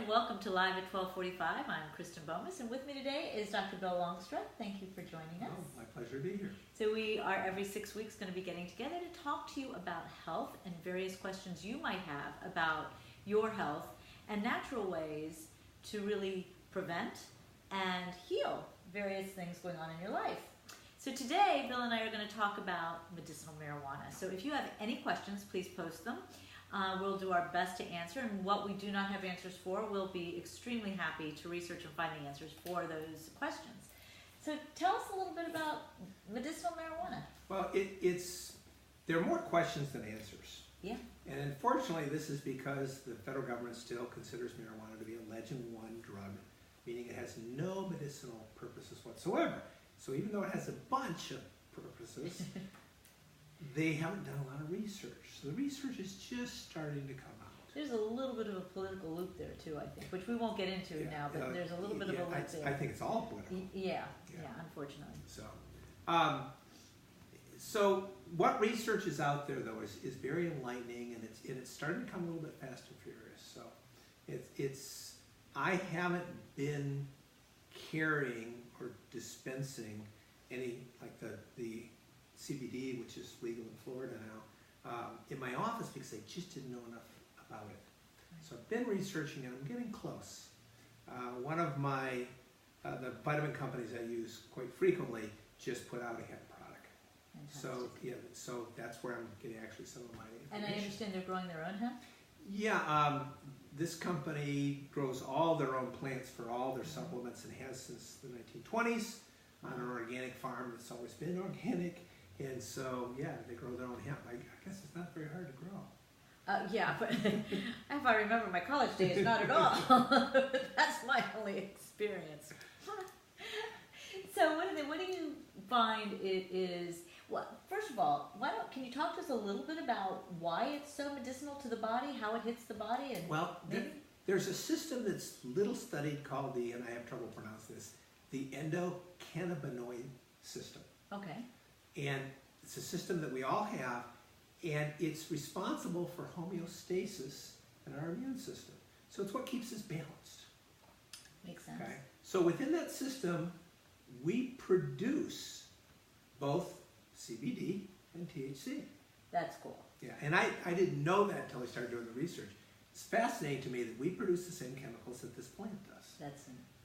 and welcome to Live at 12:45. I'm Kristen Bomas, and with me today is Dr. Bill Longstreth. Thank you for joining us. Oh, my pleasure to be here. So we are every 6 weeks going to be getting together to talk to you about health and various questions you might have about your health and natural ways to really prevent and heal various things going on in your life. So today, Bill and I are going to talk about medicinal marijuana. So if you have any questions, please post them. We'll do our best to answer, and what we do not have answers for, we'll be extremely happy to research and find the answers for those questions. So tell us a little bit about medicinal marijuana. Well, there are more questions than answers. Yeah. And unfortunately, this is because the federal government still considers marijuana to be a Legend 1 drug, meaning it has no medicinal purposes whatsoever. So even though it has a bunch of purposes, they haven't done a lot of research. So the research is just starting to come out. There's a little bit of a political loop there too, I think, which we won't get into now, but there's a little bit of a loop there. I think it's all political. Yeah, unfortunately. So what research is out there though is very enlightening, and it's starting to come a little bit fast and furious. So I haven't been carrying or dispensing any, like the CBD, which is legal in Florida now, in my office because I just didn't know enough about it. So I've been researching it. I'm getting close. One of the vitamin companies I use quite frequently just put out a hemp product. Fantastic. So that's where I'm getting actually some of my information. And I understand they're growing their own hemp? Yeah, this company grows all their own plants for all their supplements and has since the 1920s on an organic farm that's always been organic. And so, yeah, they grow their own hemp. I guess it's not very hard to grow. Yeah, but if I remember my college days, not at all. That's my only experience. So what do you find it is? Well, first of all, can you talk to us a little bit about why it's so medicinal to the body, how it hits the body? And well, there's a system that's little studied called and I have trouble pronouncing this, the endocannabinoid system. Okay. And it's a system that we all have, and it's responsible for homeostasis in our immune system. So it's what keeps us balanced. Makes sense. Okay? So within that system, we produce both CBD and THC. That's cool. Yeah, and I didn't know that until I started doing the research. It's fascinating to me that we produce the same chemicals that this plant does.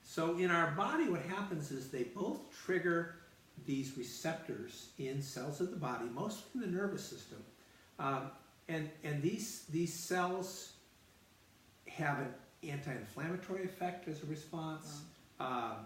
So in our body, what happens is they both trigger these receptors in cells of the body, mostly in the nervous system. And these cells have an anti-inflammatory effect as a response. Wow.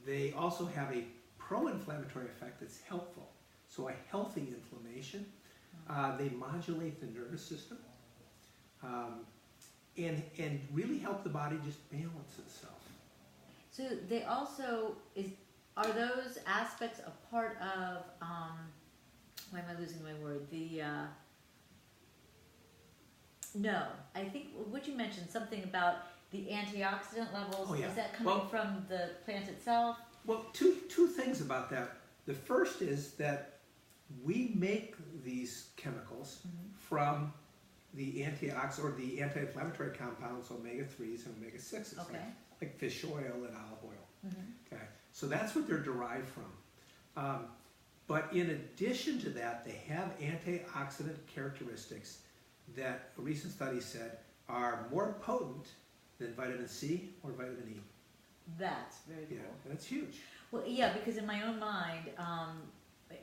They also have a pro-inflammatory effect that's helpful. So a healthy inflammation. They modulate the nervous system and really help the body just balance itself. So they also are those aspects a part of, why am I losing my word? No, I think what you mentioned, something about the antioxidant levels. Oh, yeah. Is that coming from the plant itself? Well, two things about that. The first is that we make these chemicals from the antioxidant or the anti-inflammatory compounds, omega-3s and omega-6s, Okay. like fish oil and olive oil. Okay, so that's what they're derived from. But in addition to that, they have antioxidant characteristics that a recent study said are more potent than vitamin C or vitamin E. That's very cool. Yeah, that's huge. Well, yeah, because in my own mind,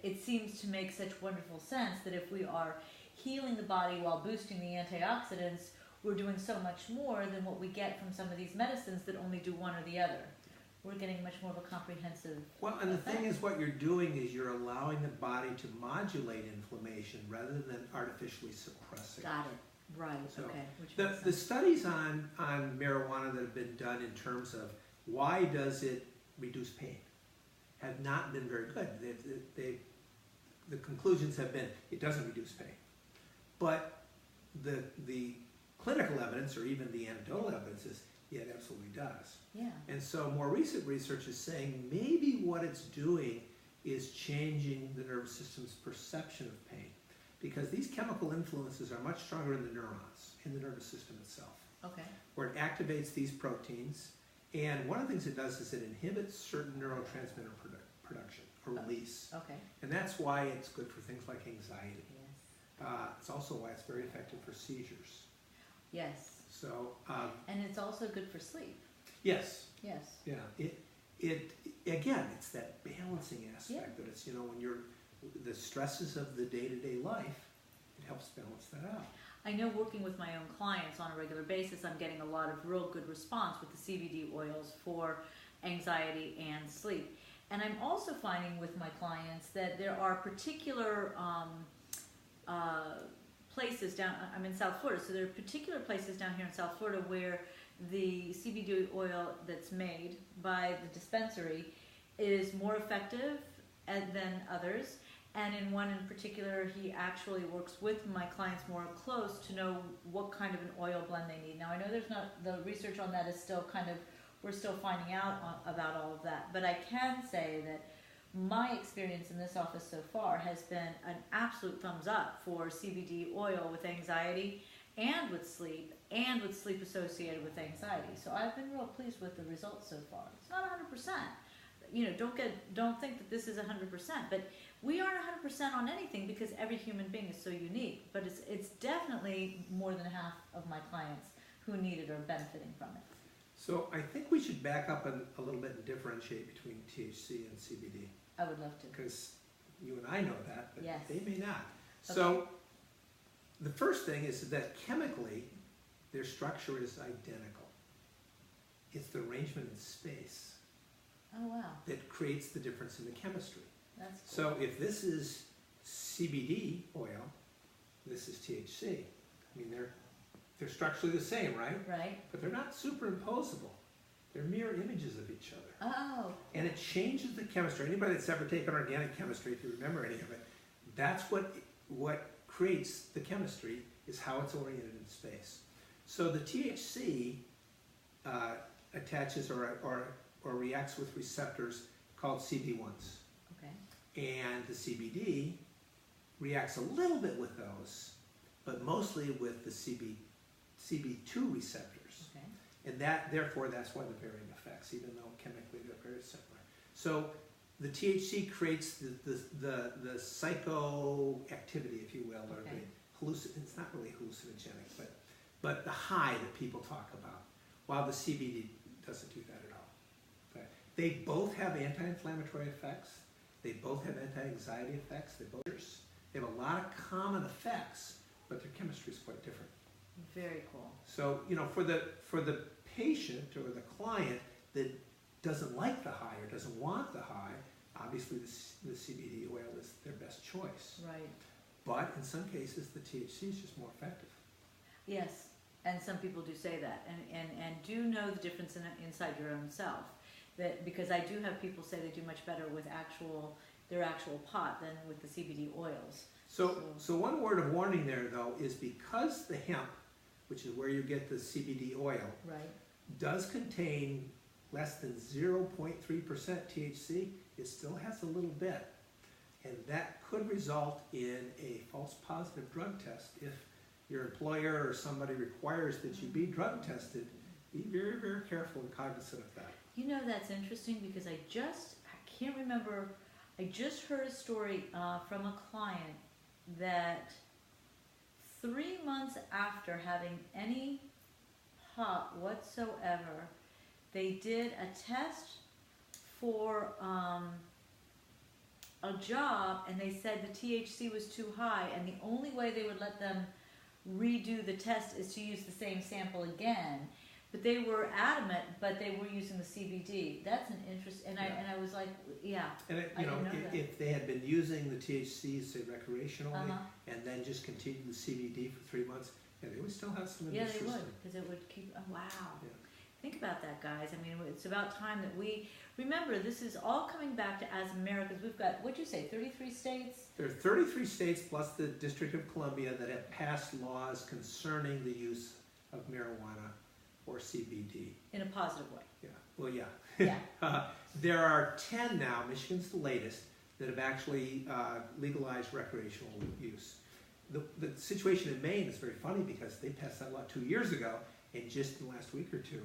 it seems to make such wonderful sense that if we are healing the body while boosting the antioxidants, we're doing so much more than what we get from some of these medicines that only do one or the other. We're getting much more of a comprehensive and the effect. thing is, what you're doing is you're allowing the body to modulate inflammation rather than artificially suppressing it. Got it. Right. So okay. the studies on marijuana that have been done in terms of why does it reduce pain have not been very good. The conclusions have been it doesn't reduce pain. But the clinical evidence, or even the anecdotal evidence, is it absolutely does. Yeah. And so more recent research is saying maybe what it's doing is changing the nervous system's perception of pain. Because these chemical influences are much stronger in the neurons, in the nervous system itself. Okay. where it activates these proteins. And one of the things it does is it inhibits certain neurotransmitter production or release. Okay. And that's why it's good for things like anxiety. Yes. It's also why it's very effective for seizures. Yes. So. And it's also good for sleep. Yes. Yes. Yeah. It again, it's that balancing aspect that it's, when you're the stresses of the day-to-day life, it helps balance that out. I know working with my own clients on a regular basis, I'm getting a lot of real good response with the CBD oils for anxiety and sleep. And I'm also finding with my clients that there are particular places down, I'm in South Florida, so there are particular places down here in South Florida where the CBD oil that's made by the dispensary is more effective than others. And in one in particular, he actually works with my clients more close to know what kind of an oil blend they need. Now, I know there's not, the research on that is still we're still finding out about all of that. But I can say that my experience in this office so far has been an absolute thumbs up for CBD oil with anxiety and with sleep associated with anxiety. So I've been real pleased with the results so far. It's not 100%. Don't think that this is 100%, but we aren't 100% on anything because every human being is so unique. But it's definitely more than half of my clients who need it or benefiting from it. So I think we should back up a little bit and differentiate between THC and CBD. I would love to. Because you and I know that, but yes. They may not. Okay. So the first thing is that chemically, their structure is identical. It's the arrangement in space. Oh, wow. That creates the difference in the chemistry. That's cool. So if this is CBD oil, this is THC. I mean, they're structurally the same, right? Right. But they're not superimposable. They're mirror images of each other. Oh. And it changes the chemistry. Anybody that's ever taken organic chemistry, if you remember any of it, that's what creates the chemistry, is how it's oriented in space. So the THC attaches or reacts with receptors called CB1s. Okay. And the CBD reacts a little bit with those, but mostly with the CB2 receptors. Okay. And therefore that's why the varying effects, even though chemically they're very similar. So the THC creates the psychoactivity, if you will, or the it's not really hallucinogenic, but the high that people talk about, while the CBD doesn't do that at all. Okay. They both have anti-inflammatory effects. They both have anti-anxiety effects. They have a lot of common effects, but their chemistry is quite different. Very cool. So, for the patient or the client that doesn't like the high or doesn't want the high, obviously the CBD oil is their best choice. Right. But in some cases, the THC is just more effective. Yes, and some people do say that, and do know the difference inside your own self. That because I do have people say they do much better with their actual pot than with the CBD oils. So one word of warning there, though, is because the hemp, which is where you get the CBD oil, right, does contain less than 0.3% THC, it still has a little bit. And that could result in a false positive drug test. If your employer or somebody requires that you be drug tested, be very, very careful and cognizant of that. That's interesting because I can't remember, I just heard a story from a client that 3 months after having any pot whatsoever, they did a test for a job, and they said the THC was too high, and the only way they would let them redo the test is to use the same sample again. But they were adamant, but they were using the CBD. That's an interest, and I was like, yeah. And if they had been using the THC, say recreationally, and then just continued the CBD for 3 months, they would still have some in their system. Yeah, they would, because it would keep. Oh, wow. Yeah. Think about that, guys. I mean, it's about time that we remember. This is all coming back to as Americans. We've got, what'd you say, 33 states? There are 33 states plus the District of Columbia that have passed laws concerning the use of marijuana or CBD. In a positive way. Yeah. Well, yeah. Yeah. There are 10 now, Michigan's the latest, that have actually legalized recreational use. The situation in Maine is very funny because they passed that law 2 years ago, and just in the last week or two,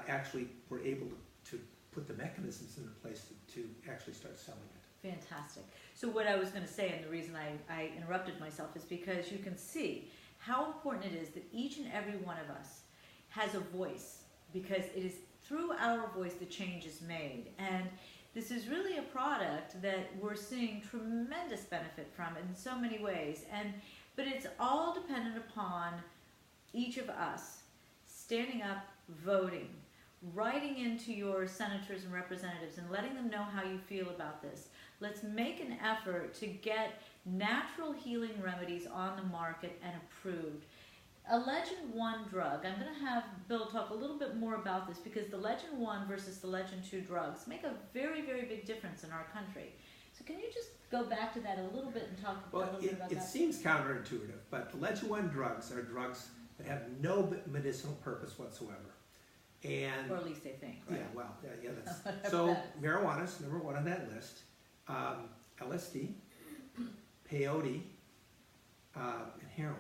actually were able to put the mechanisms into place to actually start selling it. Fantastic. So what I was going to say, and the reason I interrupted myself, is because you can see how important it is that each and every one of us has a voice, because it is through our voice the change is made. And this is really a product that we're seeing tremendous benefit from in so many ways. But it's all dependent upon each of us standing up, voting, writing into your senators and representatives and letting them know how you feel about this. Let's make an effort to get natural healing remedies on the market and approved. A Legend 1 drug, I'm going to have Bill talk a little bit more about this, because the Legend 1 versus the Legend 2 drugs make a very, very big difference in our country. So can you just go back to that a little bit and talk a little bit about that? It seems counterintuitive, but the Legend 1 drugs are drugs that have no medicinal purpose whatsoever. And, or at least they think, right? Yeah, that's so marijuana's number one on that list. LSD, peyote, and heroin.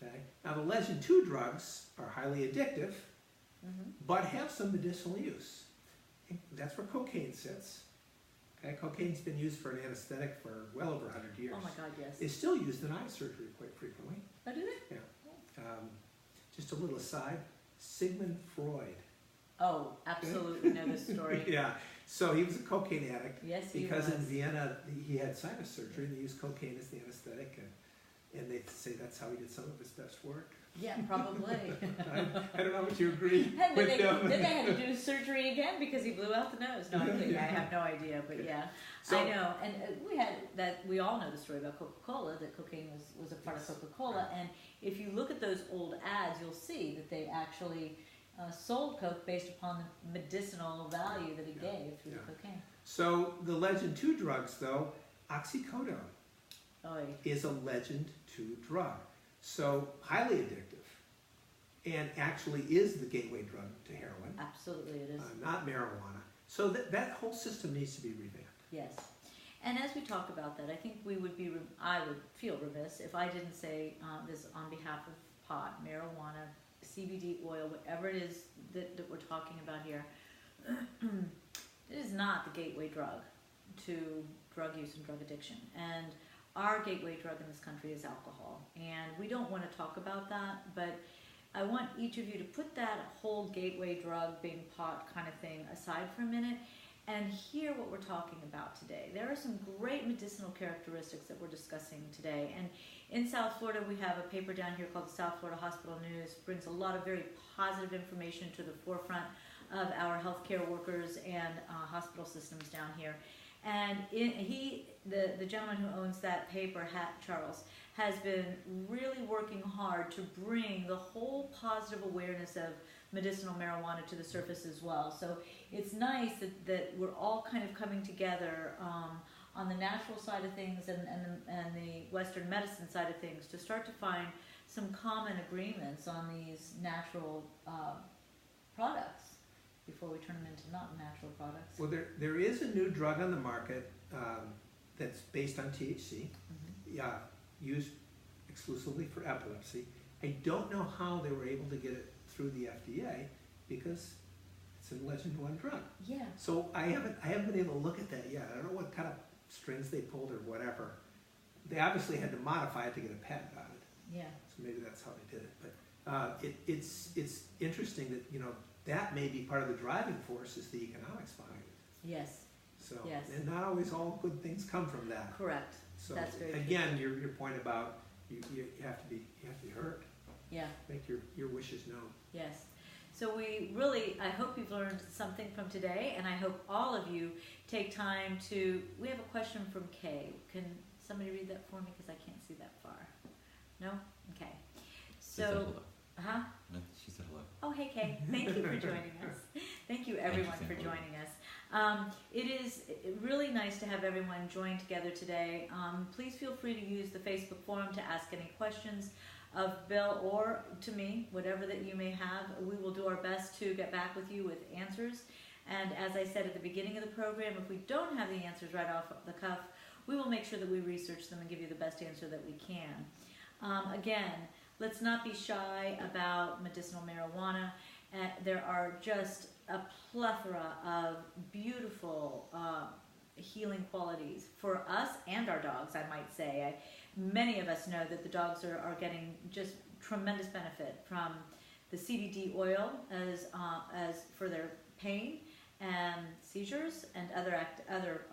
Okay. Now the Legend 2 drugs are highly addictive, but have some medicinal use. That's where cocaine sits. Okay. Cocaine's been used for an anesthetic for well over 100 years. Oh my God, yes. It's still used in eye surgery quite frequently. Oh, do they? Yeah. Just a little aside, Sigmund Freud. Oh, absolutely know this story. Yeah. So he was a cocaine addict. Yes, he was. Because in Vienna he had sinus surgery and they used cocaine as the anesthetic, and they say that's how he did some of his best work. Yeah, probably. I don't know if you agree with him. Then they had to do surgery again because he blew out the nose. No, I have no idea, but yeah, so, I know. And we all know the story about Coca-Cola, that cocaine was a part of Coca-Cola. And if you look at those old ads, you'll see that they actually sold Coke based upon the medicinal value that it gave through the cocaine. So the Legend 2 drugs, though, oxycodone is a Legend 2 drug. So highly addictive, and actually is the gateway drug to heroin. Absolutely it is. Not marijuana. So that whole system needs to be revamped. Yes. And as we talk about that, I think I would feel remiss if I didn't say this on behalf of pot, marijuana, CBD oil, whatever it is that we're talking about here. It is not the gateway drug to drug use and drug addiction. And our gateway drug in this country is alcohol. And we don't want to talk about that, but I want each of you to put that whole gateway drug being pot kind of thing aside for a minute and hear what we're talking about today. There are some great medicinal characteristics that we're discussing today. And in South Florida, we have a paper down here called the South Florida Hospital News. It brings a lot of very positive information to the forefront of our healthcare workers and hospital systems down here. And the gentleman who owns that paper, Charles, has been really working hard to bring the whole positive awareness of medicinal marijuana to the surface as well. So it's nice that we're all kind of coming together on the natural side of things and the Western medicine side of things to start to find some common agreements on these natural products before we turn them into not natural products. Well, there is a new drug on the market that's based on THC, used exclusively for epilepsy. I don't know how they were able to get it through the FDA because it's a Legend 1 drug. Yeah. So I haven't been able to look at that yet. I don't know what kind of strings they pulled or whatever. They obviously had to modify it to get a patent on it. Yeah. So maybe that's how they did it. But it's interesting that that may be part of the driving force is the economics behind it. Yes. So yes. And not always all good things come from that. Correct. So that's very again, true. your point about you have to be heard. Yeah. Make your wishes known. Yes. So I hope you've learned something from today, and I hope all of you take time to. We have a question from Kay. Can somebody read that for me because I can't see that far? No. Okay. So. No, she said hello. Oh, hey, Kay. Thank you for joining us. Thank you, everyone, for joining us. It is really nice to have everyone join together today. Please feel free to use the Facebook forum to ask any questions of Bill or to me, whatever that you may have. We will do our best to get back with you with answers. And as I said at the beginning of the program, if we don't have the answers right off the cuff, we will make sure that we research them and give you the best answer that we can. Again, let's not be shy about medicinal marijuana. There are just a plethora of beautiful healing qualities for us and our dogs, I might say. Many of us know that the dogs are getting just tremendous benefit from the CBD oil as for their pain and seizures and other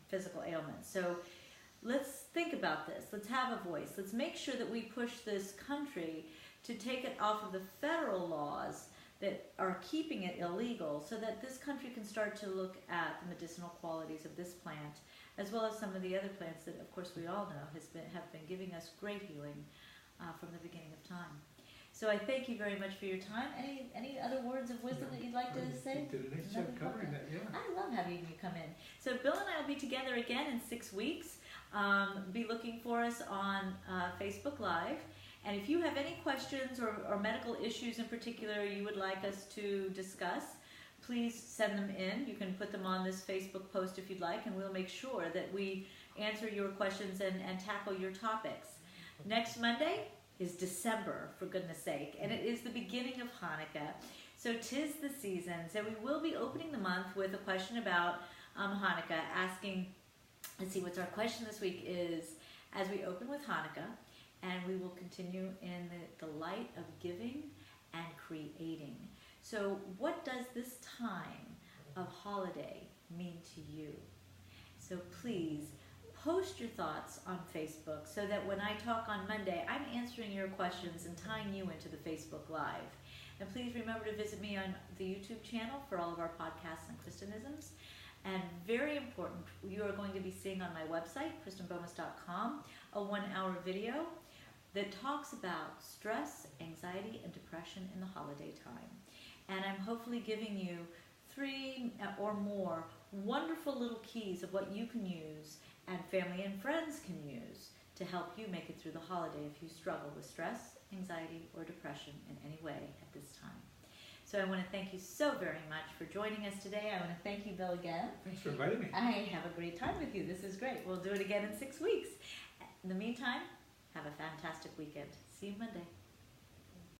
physical ailments. So let's think about this. Let's have a voice. Let's make sure that we push this country to take it off of the federal laws that are keeping it illegal, so that this country can start to look at the medicinal qualities of this plant, as well as some of the other plants that, of course, we all know have been giving us great healing from the beginning of time. So I thank you very much for your time. Any other words of wisdom that you'd like to say? You did a nice job covering that, yeah. I love having you come in. So Bill and I will be together again in 6 weeks. Be looking for us on Facebook Live. And if you have any questions or medical issues in particular you would like us to discuss, please send them in. You can put them on this Facebook post if you'd like, and we'll make sure that we answer your questions and tackle your topics. Next Monday is December, for goodness sake, and it is the beginning of Hanukkah. So 'tis the season. So we will be opening the month with a question about Hanukkah, asking, let's see, what's our question this week is, as we open with Hanukkah, and we will continue in the light of giving and creating. So what does this time of holiday mean to you? So please post your thoughts on Facebook so that when I talk on Monday, I'm answering your questions and tying you into the Facebook Live. And please remember to visit me on the YouTube channel for all of our podcasts and Kristenisms. And very important, you are going to be seeing on my website, KristenBomas.com, a 1-hour video that talks about stress, anxiety, and depression in the holiday time. And I'm hopefully giving you 3 or more wonderful little keys of what you can use and family and friends can use to help you make it through the holiday if you struggle with stress, anxiety, or depression in any way at this time. So I want to thank you so very much for joining us today. I want to thank you, Bill, again. Thanks for inviting me. I have a great time with you. This is great. We'll do it again in 6 weeks. In the meantime, have a fantastic weekend. See you Monday.